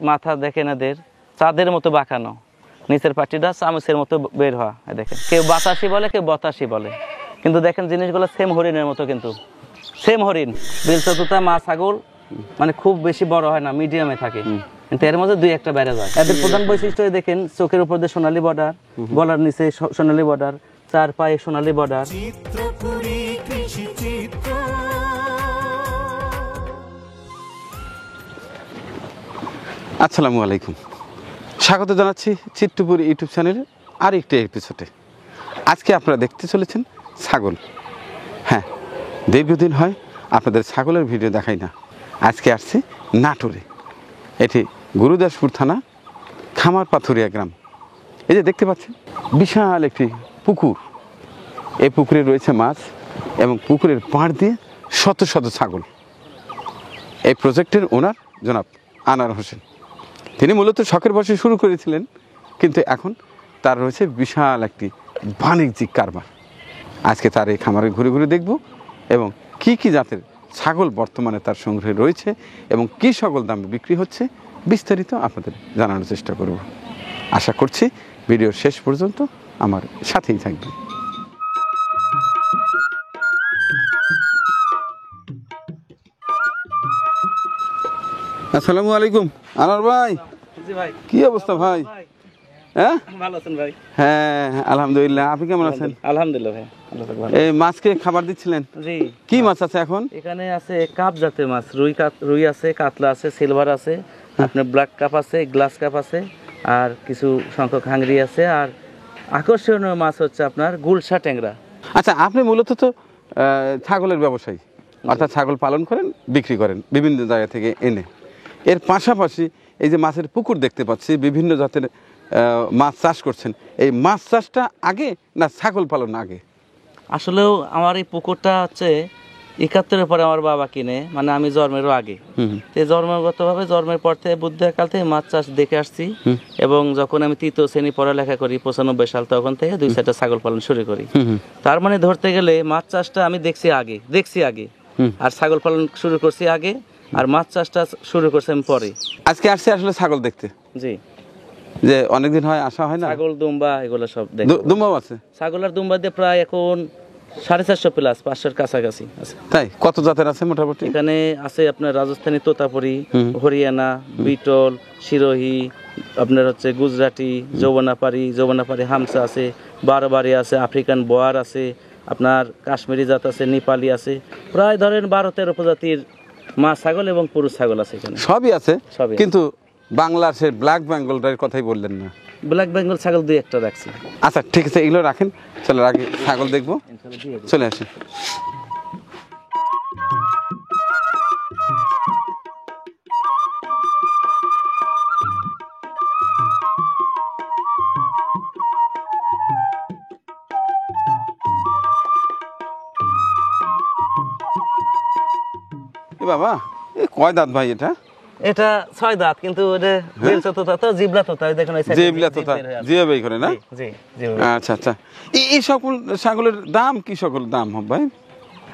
মাথা দেখেন এদের চাঁদের মতো বাঁকানো, নিচের পাটিটা চামচের মতো বের হওয়া। দেখেন কেউ বাতাসি বলে, কেউ বতাসি বলে, কিন্তু দেখেন জিনিসগুলো সেম হরিণের মতো, কিন্তু সেম হরিণ। বিলচতুতা মা ছাগল মানে খুব বেশি বড় হয় না, মিডিয়ামে থাকে, কিন্তু এর মধ্যে দুই একটা বেড়ে যায়। এদের প্রধান বৈশিষ্ট্য দেখেন চোখের উপর দিয়ে সোনালী বর্ডার, গলার নিচে সোনালী বর্ডার, চার পায়ে সোনালী বর্ডার। আসসালামু আলাইকুম, স্বাগত জানাচ্ছি চিত্রপুর ইউটিউব চ্যানেলের আরেকটি এপিসোডে। আজকে আপনারা দেখতে চলেছেন ছাগল। হ্যাঁ, দীর্ঘদিন হয় আপনাদের ছাগলের ভিডিও দেখাই না। আজকে আসছি নাটোরে, এটি গুরুদাসপুর থানা খামার পাথুরিয়া গ্রাম। এই যে দেখতে পাচ্ছেন বিশাল একটি পুকুর, এই পুকুরে রয়েছে মাছ এবং পুকুরের পাড় দিয়ে শত শত ছাগল। এই প্রজেক্টের ওনার জনাব আনোয়ার হোসেন, তিনি মূলত শখের বসে শুরু করেছিলেন, কিন্তু এখন তার রয়েছে বিশাল একটি বাণিজ্যিক কারবার। আজকে তার এই খামারে ঘুরে ঘুরে দেখব এবং কি কি জাতের ছাগল বর্তমানে তার সংগ্রহে রয়েছে এবং কি সকল দামে বিক্রি হচ্ছে বিস্তারিত আপনাদের জানানোর চেষ্টা করব। আশা করছি ভিডিওর শেষ পর্যন্ত আমার সাথেই থাকবে। আসসালামু আলাইকুম আনোয়ার ভাই। জি ভাই, কি অবস্থা ভাই? হ্যাঁ, ভালো আছেন ভাই? হ্যাঁ আলহামদুলিল্লাহ, আপনি কেমন আছেন? আলহামদুলিল্লাহ ভাই, ভালো। এই মাছকে খাবার দিচ্ছিলেন? জি। কি মাছ আছে এখন? এখানে আছে কাপ জাতের মাছ, রুই আছে, কাতলা আছে, সিলভার আছে, আপনার ব্ল্যাক কাপ আছে, গ্লাস কাপ আছে, আর কিছু সংখ্যক হাঙ্গরি আছে, আর আকর্ষণীয় মাছ হচ্ছে আপনার গুলশা ট্যাংরা। আচ্ছা, আপনি মূলত তো ছাগলের ব্যবসায়ী, অর্থাৎ ছাগল পালন করেন, বিক্রি করেন বিভিন্ন জায়গা থেকে এনে। এর পাশাপাশি এই যে মাছের পুকুর দেখতে পাচ্ছি, বিভিন্ন জাতের মাছ চাষ করছেন। এই মাছ চাষটা আগে না ছাগল পালন আগে? আসলেও আমার এই পুকুরটা হচ্ছে 71-এর পরে আমার বাবা কিনে, মানে আমি জন্মেরও আগে। জন্মগতভাবে জন্মের পর থেকে বুদ্ধিকাল থেকে মাছ চাষ দেখে আসছি, এবং যখন আমি 3য় শ্রেণী পড়ালেখা করি 95 সাল, তখন থেকে 2-4টা ছাগল পালন শুরু করি। তার মানে ধরতে গেলে মাছ চাষটা আমি দেখছি আগে, আর ছাগল পালন শুরু করছি আগে, আর মাছ চাষটা শুরু করছি আমি পরে। আজকে আসছে আসলে ছাগল দেখতে। জি। যে অনেকদিন হয় আসা হয় না। ছাগল, দুম্বা, এগুলো সব দেখ। দুম্বাও আছে? ছাগল আর দুম্বা দিয়ে প্রায় এখন 450 প্লাস, 500-এর কাছাকাছি আছে। তাই? কত জাতের আছে মোটামুটি? এখানে আছে আপনার রাজস্থানী তোতাপুরি, হরিয়ানা, বিটল, সিরোহি, আপনার হচ্ছে গুজরাটি, যৌবনাপাড়ি হামসা আছে, বারবারি আছে, আফ্রিকান বোয়ার আছে, আপনার কাশ্মীরি জাত আছে, নেপালি আছে, প্রায় ধরেন 12-13 প্রজাতির মা ছাগল এবং পুরুষ ছাগল আছে এখানে। সবই আছে, সবই। কিন্তু বাংলার সে ব্ল্যাক বেঙ্গলটার কথাই বললেন না। ব্ল্যাক বেঙ্গল ছাগল 2-1টা রাখছি। আচ্ছা ঠিক আছে, এগুলো রাখেন, চলো আগে ছাগল দেখবো, চলে আসেন। বাবা, কয় দাঁত ভাই এটা? এটা 6 দাঁত, কিন্তু ওটা বেলচা তোতা তো জিবলা তোতা, দেখুন এই সাইডে জিবলা তোতা, জিয়াবেই করে না? জি। আচ্ছা আচ্ছা, এই সকল ছাগলের দাম কি সকল দাম হবে ভাই?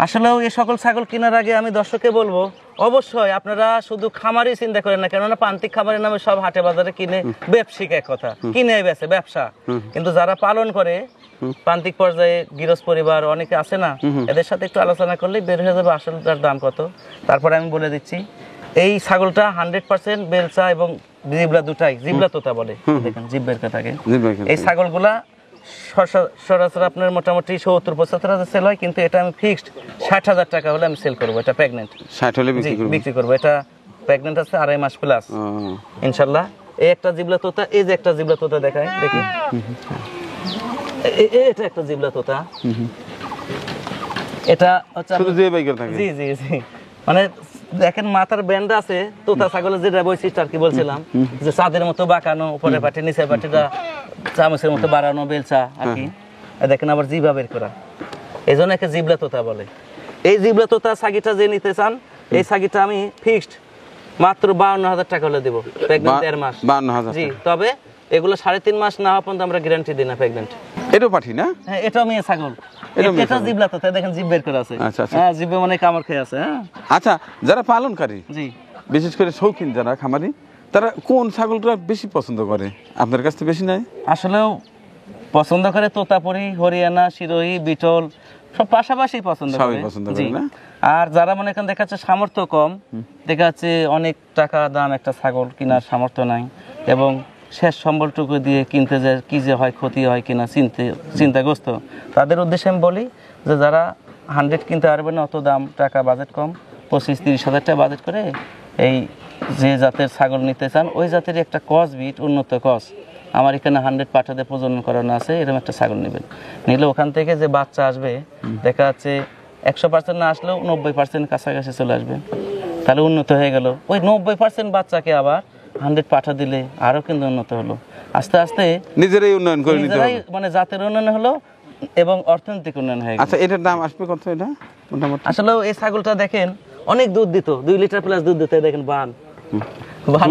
আসলেও এই সকল ছাগল কেনার আগে আমি দর্শককে বলবো, অবশ্যই আপনারা শুধু খামারই চিন্তা করেন না, কেননা প্রান্তিক খামারের নামে সব হাটে বাজারে কিনে ব্যবসায়িক এক কথা, কিনে বেচে ব্যবসা, কিন্তু যারা পালন করে প্রান্তিক পর্যায়ে গৃহস্থ পরিবার অনেকে আছে না, এদের সাথে একটু আলোচনা করলে বের হয়ে যাবে আসলটার দাম কত। তারপরে আমি বলে দিচ্ছি, এই ছাগলটা 100% বেলচা এবং জিবলা দুটাই, জিবলা তোতা বলে, দেখেন জিব বের করে থাকে। এই ছাগলগুলা সরাসরি আপনার মোটামুটি 70-75 হাজার সেল হয়, কিন্তু এটা আমি ফিক্সড 60,000 টাকা হলে আমি সেল করবো। এটা প্রেগনেন্ট, 60 হলে বিক্রি করবো। এটা প্রেগনেন্ট আছে 2.5 মাস প্লাস ইনশাল্লাহ। এই একটা জিবলা তোতা, এই যে একটা জিবলা তোতা দেখায়, দেখি এটা একটা জিবলা তোতা, এটা হচ্ছে জি মানে দেখেন মাথার ব্যান্ড আছে, তোতা ছাগলের যেটা বৈশিষ্ট্য আর কি বলছিলাম, যে চাঁদের মতো বাঁকানো, উপরে পাটি নিচে পাটিটা চামচের মতো বাড়ানো, বেলচা আর কি। দেখেন আবার জিভা বের করা, এই জন্য একে জিবলা তোতা বলে। এই জিবলা তোতা ছাগিটা যে নিতে চান, এই ছাগিটা আমি ফিক্সড মাত্র 52,000 টাকা হলে দেবো, প্রেগনেন্ট 1.5 মাস। 52,000? জি, তবে এগুলো 3.5 মাস না হওয়া পর্যন্ত আমরা গ্যারান্টি দিই না প্রেগনেন্ট। এটাও পাঠি না? হ্যাঁ, এটাও মেয়ে ছাগল। এটা জিবলা তোতা, দেখেন জিভ বের করে আছে। হ্যাঁ, জিভে মানে কামড় খেয়ে আছে। হ্যাঁ। আচ্ছা, যারা পালনকারী, জি, বিশেষ করে শৌখিন যারা খামারি, তারা কোন ছাগলটা বেশি পছন্দ করে আপনার কাছ থেকে বেশি নাই? আসলেও পছন্দ করে তোতাপুরি, হরিয়ানা, সিরোহী, বিটল, সব পাশাপাশি পছন্দ সবাই করে। পছন্দ জি। করে না? আর যারা মনে করেন দেখা যাচ্ছে সামর্থ্য কম, দেখা যাচ্ছে অনেক টাকা দাম একটা ছাগল কেনার সামর্থ্য নাই, এবং শেষ সম্বলটুকু দিয়ে কিনতে যায়, কি যে হয়, ক্ষতি হয় কিনা চিন্তাগ্রস্ত, তাদের উদ্দেশ্যে আমি বলি যে যারা 100 কিনতে পারবে না, অত দাম টাকা, বাজেট কম, 25-30 হাজার টাকা বাজেট করে এই যে জাতের ছাগল নিতে চান, ওই জাতের একটা ক্রস বিট, উন্নত ক্রস, আমার এখানে 100 পাঠাতে প্রজনন করানো আছে, এরকম একটা ছাগল নেবেন। নিলে ওখান থেকে যে বাচ্চা আসবে, দেখা যাচ্ছে 100% না আসলেও 90% কাছাকাছি চলে আসবে, তাহলে উন্নত হয়ে গেল। ওই 90% বাচ্চাকে আবার 100 পাঠা দিলে আরও কিন্তু উন্নত হলো। আস্তে আস্তে নিজেরাই উন্নয়ন করে নিতে নিজেরাই হবে। মানে জাতের উন্নয়ন হলো এবং অর্থনৈতিক উন্নয়ন হয়ে গেল। আচ্ছা, এটার দাম আসবে কত এটা মোটামুটি? আসলে এই ছাগলটা দেখেন অনেক দুধ দিত, 2 লিটার প্লাস দুধ দিত, দেখেন বান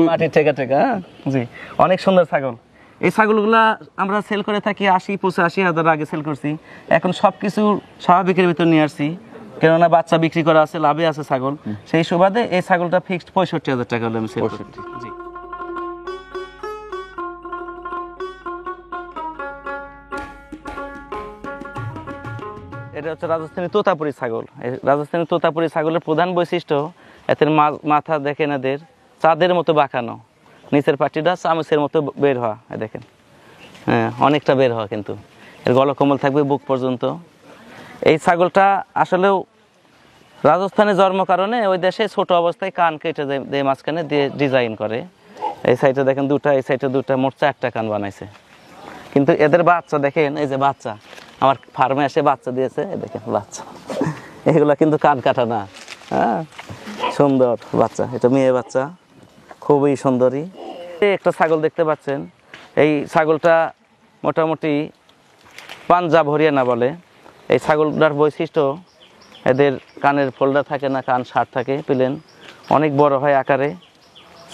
মাটির ঠেকা ঠেকা। জি, অনেক সুন্দর ছাগল। এই ছাগলগুলা আমরা সেল করে থাকি 80-85 হাজার, আগে সেল করছি, এখন সবকিছু স্বাভাবিকের ভিতর নিয়ে আসছি, কেননা বাচ্চা বিক্রি করা আছে, লাভে আছে ছাগল, সেই সুবাদে এই ছাগলটা ফিক্সড 65,000 টাকা হলে আমি সেল করি। জি। এটা হচ্ছে রাজস্থানী তোতাপুরি ছাগল। এই রাজস্থানী তোতাপুরি ছাগলের প্রধান বৈশিষ্ট্য, এদের মাথা দেখেন এদের চাঁদের মতো বাঁকানো, নিচের পাটিটা চামচের মতো বের হওয়া, দেখেন, হ্যাঁ অনেকটা বের হওয়া, কিন্তু এর গলকম্বল থাকবে বুক পর্যন্ত। এই ছাগলটা আসলেও রাজস্থানে জন্ম কারণে ওই দেশে ছোট অবস্থায় কান কেটে দিয়ে মাঝখানে দিয়ে ডিজাইন করে। এই সাইডে দেখেন দুটা, এই সাইডে দুটা, মোট 4টা কান বানাইছে। কিন্তু এদের বাচ্চা দেখেন, এই যে বাচ্চা আমার ফার্মে এসে বাচ্চা দিয়েছে, এই দেখেন বাচ্চা, এগুলা কিন্তু কান কাটা না, হ্যাঁ সুন্দর বাচ্চা, এটা মেয়ে বাচ্চা, খুবই সুন্দরী। একটা ছাগল দেখতে পাচ্ছেন, এই ছাগলটা মোটামুটি পাঞ্জাব হরিয়ানা বলে। এই ছাগলটার বৈশিষ্ট্য, এদের কানের ফোল্ডার থাকে না, কান শার্ট থাকে, প্লেন, অনেক বড় হয় আকারে,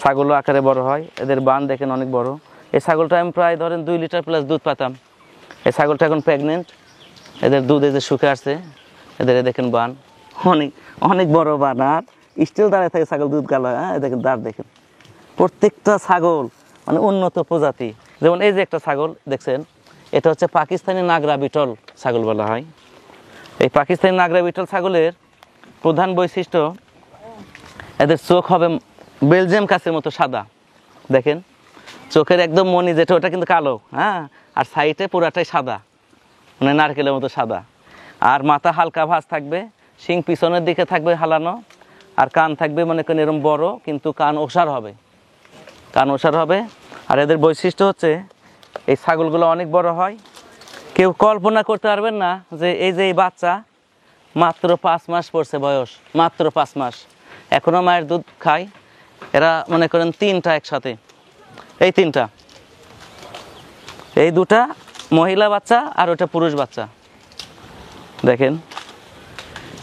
ছাগলও আকারে বড় হয়, এদের বান দেখেন অনেক বড়। এই ছাগলটা আমি প্রায় ধরেন 2 লিটার প্লাস দুধ পাতাম। এই ছাগলটা এখন প্রেগনেন্ট, এদের দুধ এদের শুকে আসছে, এদের দেখেন বান অনেক অনেক বড় বান, আর স্টিল দাঁড়িয়ে থাকে ছাগল দুধ গালা, হ্যাঁ দেখেন দাঁড় দেখেন। প্রত্যেকটা ছাগল মানে উন্নত প্রজাতি। যেমন এই যে একটা ছাগল দেখছেন, এটা হচ্ছে পাকিস্তানি নাগরা বিটল ছাগল বলা হয়। এই পাকিস্তানি নাগরা বিটল ছাগলের প্রধান বৈশিষ্ট্য, এদের চোখ হবে বেলজিয়াম কাছের মতো সাদা, দেখেন চোখের একদম মনি যেটা, ওটা কিন্তু কালো, হ্যাঁ, আর সাইডে পুরাটাই সাদা, মানে নারকেলের মতো সাদা। আর মাথা হালকা ভাঁজ থাকবে, শিং পিছনের দিকে থাকবে হালানো, আর কান থাকবে মনে করেন এরকম বড়, কিন্তু কান ওষার হবে, কান ওষার হবে। আর এদের বৈশিষ্ট্য হচ্ছে এই ছাগলগুলো অনেক বড় হয়, কেউ কল্পনা করতে পারবেন না যে এই যে এই বাচ্চা মাত্র 5 মাস পড়ছে বয়স, মাত্র 5 মাস, এখনও মায়ের দুধ খায়। এরা মনে করেন 3টা একসাথে, এই 3টা, এই 2টা মহিলা বাচ্চা আর ওটা পুরুষ বাচ্চা, দেখেন।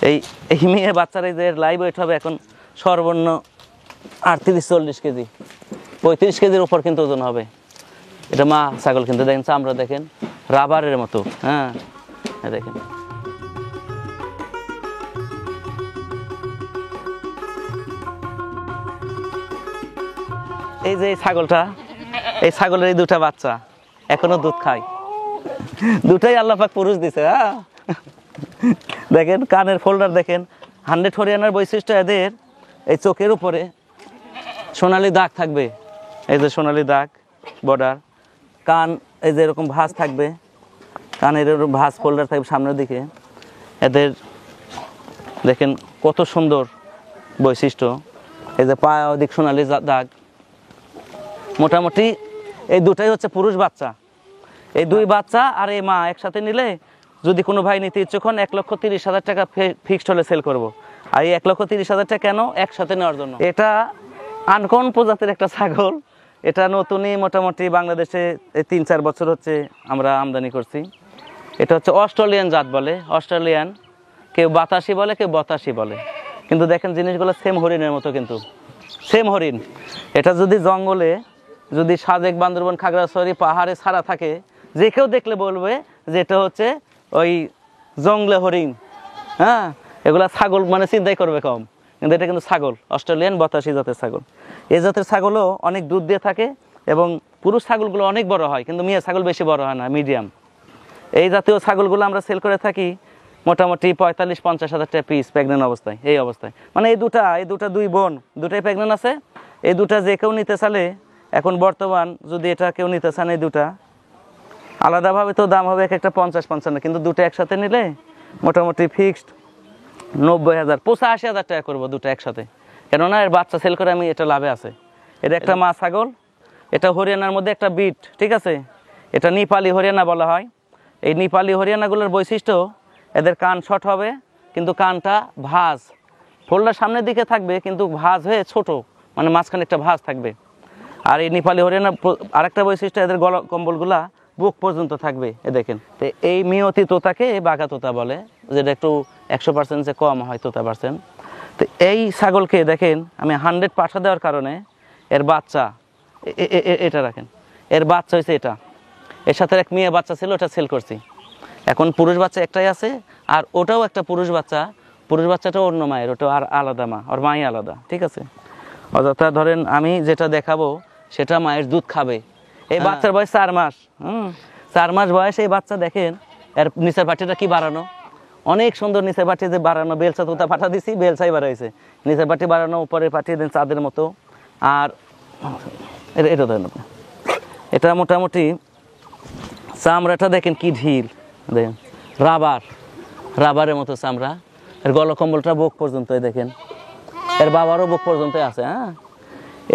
এই এই মেয়ে বাচ্চার এই যে লাইভ ওয়েট হবে এখন সর্বনিম্ন 38-40 কেজি, 35 কেজির উপর কিন্তু ওজন হবে। এটা মা ছাগল, কিন্তু দেখেন চামড়া দেখেন রাবারের মতো, হ্যাঁ দেখেন। এই যে এই ছাগলটা, এই ছাগলের এই 2টা বাচ্চা এখনো দুধ খায়, 2টাই আল্লাহ পাক পুরুষ দিছে, হ্যাঁ দেখেন কানের ফোল্ডার দেখেন। 100 হরিয়ানার বৈশিষ্ট্য, এদের এই চোখের উপরে সোনালি দাগ থাকবে, এই যে সোনালি দাগ বর্ডার, কান এই যে এরকম ভাঁজ থাকবে, কানের এরকম ভাঁজ ফোল্ডার থাকবে সামনের দিকে। এদের দেখেন কত সুন্দর বৈশিষ্ট্য, এই যে পায়ে অধিক সোনালি দাগ। মোটামুটি এই 2টাই হচ্ছে পুরুষ বাচ্চা। এই 2 বাচ্চা আর এই মা একসাথে নিলে, যদি কোনো ভাই নিতে ইচ্ছুক হন, 1,30,000 টাকা ফিক্সড হলে সেল করব। আর এই 1,30,000 টাকা কেন, একসাথে নেওয়ার জন্য। এটা আনকমন প্রজাতির একটা ছাগল, এটা নতুনই মোটামুটি বাংলাদেশে 3-4 বছর হচ্ছে আমরা আমদানি করছি। এটা হচ্ছে অস্ট্রেলিয়ান জাত বলে, অস্ট্রেলিয়ান, কেউ বাতাসি বলে, কেউ বতাসি বলে, কিন্তু দেখেন জিনিসগুলো সেম হরিণের মতো, কিন্তু সেম হরিণ। এটা যদি জঙ্গলে, যদি সাজেক, বান্দরবন, খাগড়াছড়ি পাহাড়ে ছাড়া থাকে, যে কেউ দেখলে বলবে যে এটা হচ্ছে ওই জঙ্গলে হরিণ, হ্যাঁ এগুলা ছাগল মানে চিন্তাই করবে কম, কিন্তু এটা কিন্তু ছাগল, অস্ট্রেলিয়ান বতাসি জাতের ছাগল। এই জাতের ছাগলও অনেক দুধ দিয়ে থাকে এবং পুরুষ ছাগলগুলো অনেক বড় হয়, কিন্তু মেয়ে ছাগল বেশি বড় হয় না, মিডিয়াম। এই জাতীয় ছাগলগুলো আমরা সেল করে থাকি মোটামুটি 45-50 হাজার টাকা পিস প্রেগনেন্ট অবস্থায়। এই অবস্থায় মানে এই দুটা দুই বোন, দুটাই প্রেগনেন্ট আছে। এই দুটা যে কেউ নিতে চালে এখন বর্তমান যদি এটা কেউ নিতে চান, এই দুটা আলাদাভাবে তো দাম হবে এক একটা 50-55, কিন্তু দুটো একসাথে নিলে মোটামুটি ফিক্সড 90,000 85,000 টাকা করবো দুটো একসাথে। কেননা এর বাচ্চা সেল করে আমি এটা লাভে আছে। এটা একটা মা ছাগল, এটা হরিয়ানার মধ্যে একটা বিট, ঠিক আছে। এটা নেপালি হরিয়ানা বলা হয়। এই নেপালি হরিয়ানাগুলোর বৈশিষ্ট্য এদের কান শর্ট হবে, কিন্তু কানটা ভাঁজ, ফোল্ডার সামনের দিকে থাকবে কিন্তু ভাঁজ হয়ে ছোট, মানে মাঝখানে একটা ভাঁজ থাকবে। আর এই নেপালি হরিয়ানা আরেকটা বৈশিষ্ট্য, এদের গলা কম্বলগুলা বুক পর্যন্ত থাকবে। এ দেখেন, তো এই মিয়তি তোতাকে বাঘা তোতা বলে, যেটা একটু 100% যে কম হয় তোতা পার্সেন্ট। তো এই ছাগলকে দেখেন আমি 100 পাঠা দেওয়ার কারণে এর বাচ্চা এটা রাখেন, এর বাচ্চা হয়েছে এটা, এর সাথে এক মেয়ে বাচ্চা ছিল, ওটা সেল করছি। এখন পুরুষ বাচ্চা একটাই আছে, আর ওটাও একটা পুরুষ বাচ্চা। পুরুষ বাচ্চাটা অন্য মায়ের, ওটা আর আলাদা মা, ওর মাই আলাদা, ঠিক আছে। অযথা ধরেন আমি যেটা দেখাবো সেটা মায়ের দুধ খাবে। এই বাচ্চার বয়স 4 মাস। 4 মাস বয়সে এই বাচ্চা দেখেন এর নিচের পাটিটা কি বাড়ানো, অনেক সুন্দর নিচের পাটি যে বাড়ানো। বেলচা তোতা পাঠা দিছি, বেলচাই বাড়াইছে, নিচের পাটি বাড়ানো, উপরের পাটি দেন চাঁদের মতো। আর এটা ধরেন আপনি, এটা মোটামুটি চামড়াটা দেখেন কি ঢিল, দেখেন রাবারের মতো চামড়া। এর গলকম্বলটা বুক পর্যন্ত দেখেন, এর বাবারও বুক পর্যন্ত আছে। হ্যাঁ,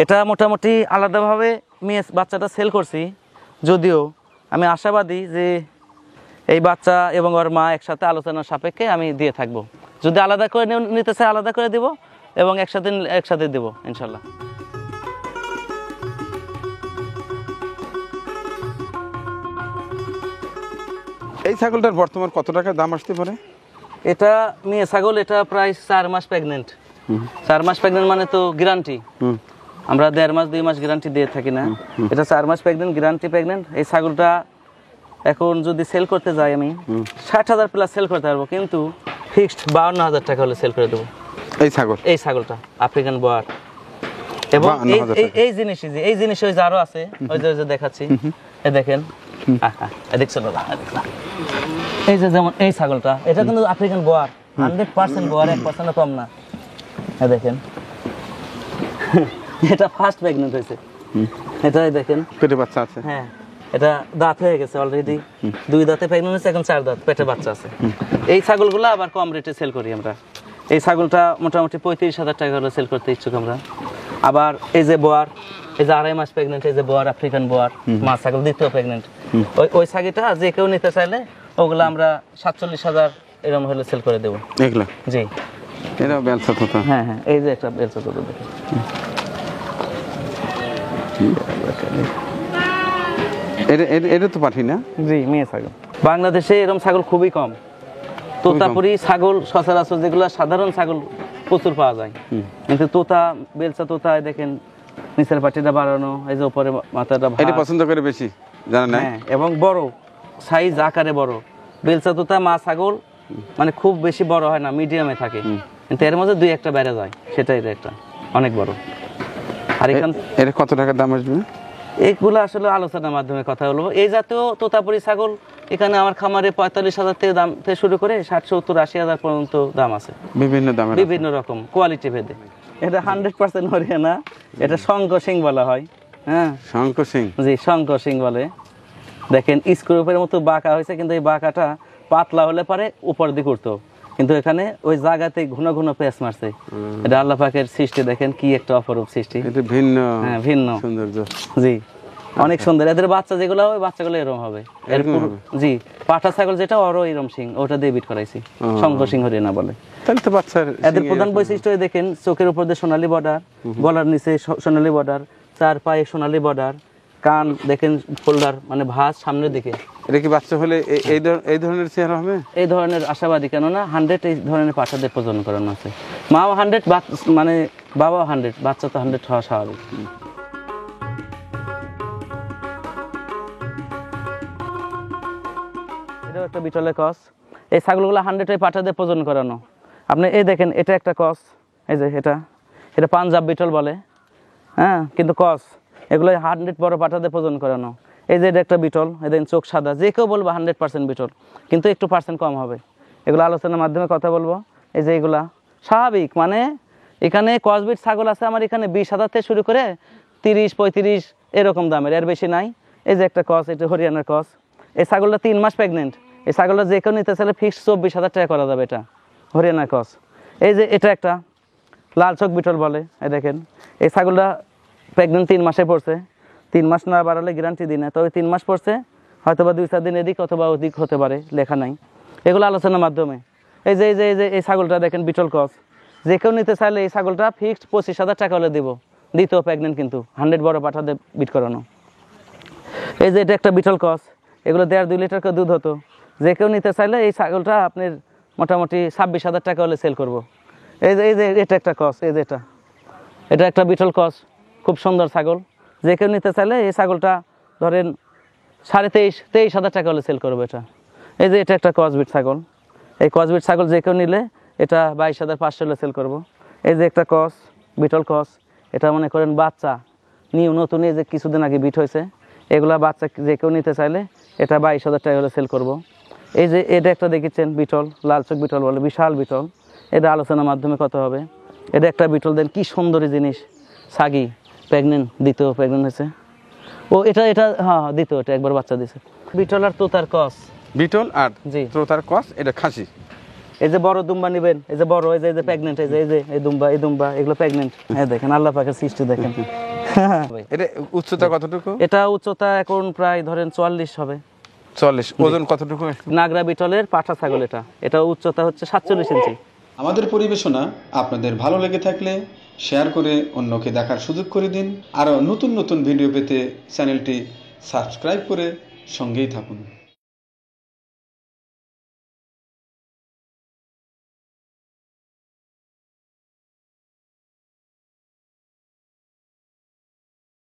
এটা মোটামুটি আলাদাভাবে মেয়ে বাচ্চাটা সেল করছি, যদিও আমি আশাবাদী যে এই বাচ্চা এবং ওর মা একসাথে আলোচনার সাপেক্ষে আমি দিয়ে থাকবো। যদি আলাদা করে নিতে চাই আলাদা করে দিব, এবং একসাথে দেব ইনশাল্লাহ। এই ছাগলটার বর্তমান কত টাকা দাম আসতে পারে? এটা মেয়ে ছাগল, এটা প্রায় 4 মাস প্রেগনেন্ট। 4 মাস প্রেগনেন্ট মানে তো গ্যারান্টি, আমরা 1.5 মাস 2 মাস গ্যারান্টি দিয়ে থাকি না। এটা 4 মাস প্রেগনেন্ট, গ্যারান্টি প্রেগনেন্ট। এই ছাগলটা এখন যদি সেল করতে যাই আমি 60,000 প্লাস সেল করতে পারবো, কিন্তু ফিক্সড 52,000 টাকা হলে সেল করে দেবো। এই ছাগলটা আফ্রিকান বোয়ার। এবং এই জিনিস ওই যে আরো আছে, ওই যে দেখাচ্ছি, এই দেখেন, দেখছেন না, এই যে যেমন এই ছাগলটা, এটা কিন্তু আফ্রিকান বোয়ার, 100% বোয়ার, 1% কম না। দেখেন এটা ফার্স্ট প্রেগনেন্ট হয়েছে, এটাই দেখেন পেটে বাচ্চা আছে। হ্যাঁ, এটা দাঁত হয়ে গেছে অলরেডি, 2 দাঁতে প্রেগনেন্ট হয়েছে, এখন 4 দাঁত, পেটে বাচ্চা আছে। এই ছাগলগুলো আবার কম রেটে সেল করি আমরা। এই ছাগলটা মোটামুটি 35,000 টাকা হলে সেল করতে ইচ্ছুক আমরা। আবার এই যে বোয়ার, এই যে 2.5 মাস প্রেগনেন্ট, এই যে বোয়ার, আফ্রিকান বোয়ার মা ছাগল, দ্বিতীয় প্রেগনেন্ট, ওই ছাগিটা যে কেউ নিতে চাইলে ওগুলো আমরা 47,000 এরকম হলে সেল করে দেবো। এগুলা জি, এটা বেলচা তোতা। হ্যাঁ, এই যে একটা বেলচা তোতা দেখেন, এটা তো পাঠি না? জি, মেয়ে ছাগল। বাংলাদেশে এরকম ছাগল খুবই কম। তোতাপুরি ছাগল সচরাচর যেগুলো সাধারণ ছাগল প্রচুর পাওয়া যায়, কিন্তু তোতা, বেলচা তোতা দেখেন নিচের পাটিটা বাড়ানো, এই যে উপরে মাথাটা, এটা পছন্দ করে বেশি, জানেন না? এবং বড় সাইজ আকারে বড়। বেলচা তোতা মা ছাগল মানে খুব বেশি বড় হয় না, মিডিয়ামে থাকে, কিন্তু এর মধ্যে 2-1টা বেড়ে যায়, সেটাই একটা অনেক বড়। আর এখান এর কত টাকা দাম আসবে? এইগুলো আসলে আলোচনার মাধ্যমে কথা বলবো। এই জাতীয় তোতাপুরি ছাগল এখানে আমার খামারে 45,000 থেকে দাম থেকে শুরু করে 60, 70, 80,000 পর্যন্ত দাম আছে, বিভিন্ন দামের, বিভিন্ন রকম কোয়ালিটি ভেদে। এটা 100% হরিয়ানা, এটা শঙ্খ সিং বলা হয়। হ্যাঁ, শঙ্খ সিং, জি, শঙ্খ সিং বলে। দেখেন স্ক্রুপের মতো বাঁকা হয়েছে, কিন্তু এই বাঁকাটা পাতলা হলে পারে উপর দিকে উঠতো, কিন্তু এখানে ওই জায়গাতে ঘন ঘন পেঁচ মারছে। এটা আল্লাহ পাকের সৃষ্টি, দেখেন কি একটা অপরূপ সৃষ্টি। এটা ভিন্ন, হ্যাঁ, ভিন্ন সৌন্দর্য। জি, অনেক সুন্দর। এদের বাচ্চা যেগুলো হবে, বাচ্চাগুলো এরকম হবে। জি, পাঠা ছাগল যেটা, ওরও এরকম সিং, ওটা দিয়ে বিট করাইছি, শঙ্খ সিং হরিয়ানা বলে। তাহলে তো বাচ্চার এদের প্রধান বৈশিষ্ট্য দেখেন, চোখের উপর দিয়ে সোনালী বর্ডার, গলার নিচে সোনালী বর্ডার, 4 পায়ে সোনালী বর্ডার, কান দেখেন ফোল্ডার, মানে ভাঁজ সামনের দিকে। এটা কি বাচ্চা হলে এই ধরনের চেহারা হবে? এই ধরনের আশাবাদী, কেননা 100 এই ধরনের পাঠাদের প্রজনন করানো আছে। মাও 100, মানে বাবাও 100, বাচ্চা তো 100 হওয়া স্বাভাবিক। এটাও একটা বিটলের ক্রস। এই ছাগলগুলো 100 এই পাঠাদের প্রজনন করানো। আপনি এই দেখেন, এটা একটা ক্রস, এই যে এটা পাঞ্জাব বিটল বলে। হ্যাঁ, কিন্তু কস এগুলো 100 বড় পাঠাতে প্রজন করানো। এই যে এটা একটা বিটল, এদের চোখ সাদা, যে কেউ বলবো 100% বিটল, কিন্তু একটু পার্সেন্ট কম হবে। এগুলো আলোচনার মাধ্যমে কথা বলবো। এই যে এগুলা স্বাভাবিক, মানে এখানে কসবিট ছাগল আছে আমার এখানে 20,000 থেকে শুরু করে 30-35 এরকম দামের, এর বেশি নাই। এই যে একটা কস, এটা হরিয়ানার কস। এই ছাগলটা 3 মাস প্রেগনেন্ট। এই ছাগলটা যে কেউ নিতে চাইলে ফিক্সড 24,000 টাকা করা যাবে। এটা হরিয়ানার কস। এই যে এটা একটা লাল চোখ বিটল বলে, এই দেখেন এই ছাগলটা প্রেগনেন্ট 3 মাসে পড়ছে। 3 মাস না বাড়ালে গ্যারান্টি দিই না, তবে 3 মাস পড়ছে, হয়তো বা 2-4 দিন এদিক অথবা ওদিক হতে পারে, লেখা নাই। এগুলো আলোচনার মাধ্যমে। এই যে এই ছাগলটা দেখেন বিটল ক্রস, যে কেউ নিতে চাইলে এই ছাগলটা ফিক্সড 25,000 টাকা হলে দিব, দ্বিতীয় প্রেগনেন্ট, কিন্তু 100 বড় পাঠাতে বিট করানো। এই যে এটা একটা বিটল ক্রস, এগুলো 1.5-2 লিটার করে দুধ হতো। যে কেউ নিতে চাইলে এই ছাগলটা আপনার মোটামুটি 26,000 টাকা হলে সেল করবো। এই যে এটা একটা ক্রস, এই যে এটা একটা বিটল ক্রস, খুব সুন্দর ছাগল। যে কেউ নিতে চাইলে এই ছাগলটা ধরেন 23,000 টাকা হলে সেল করবো এটা। এই যে এটা একটা ক্রসবিট ছাগল, এই ক্রসবিট ছাগল যে কেউ নিলে এটা 22,500 হলে সেল করবো। এই যে একটা ক্রস, বিটল ক্রস, এটা মনে করেন বাচ্চা নতুন, এই যে কিছুদিন আগে বিট হয়েছে, এগুলা বাচ্চা যে কেউ নিতে চাইলে এটা 22,000 টাকা হলে সেল করবো। এই যে এটা একটা দেখেছেন বিটল, লাল চোখ বিটল বলে, বিশাল বিটল, এটা আলোচনার মাধ্যমে কত হবে। এটা একটা বিটল, দেন কি সুন্দর জিনিস, সাগি প্রেগনেন্ট, দ্বিতীয় প্রেগনেন্ট হয়েছে। ও এটা হ্যাঁ দ্বিতীয়, এটা একবার বাচ্চা দিয়েছে। বিটল আর তোতার ক্রস, বিটল আর জি তোতার ক্রস, এটা খাসি। এই যে বড় দুম্বা নেবেন, এই যে বড়, এই যে প্রেগনেন্ট, এই যে এই দুম্বা এগুলো প্রেগনেন্ট। হ্যাঁ দেখেন আল্লাহ পাকের সৃষ্টি দেখেন। এটা উচ্চতা কতটুকু? এটা উচ্চতা এখন প্রায় ধরেন 44 হবে। 40। ওজন কতটুকু? নাগরা বিটলের পাঠা ছাগল এটা উচ্চতা হচ্ছে 47 ইঞ্চি। আমাদের পরিবেশনা আপনাদের ভালো লেগে থাকলে শেয়ার করে অন্যকে দেখার সুযোগ করে দিন। আরও নতুন নতুন ভিডিও পেতে চ্যানেলটি সাবস্ক্রাইব করে সঙ্গেই থাকুন।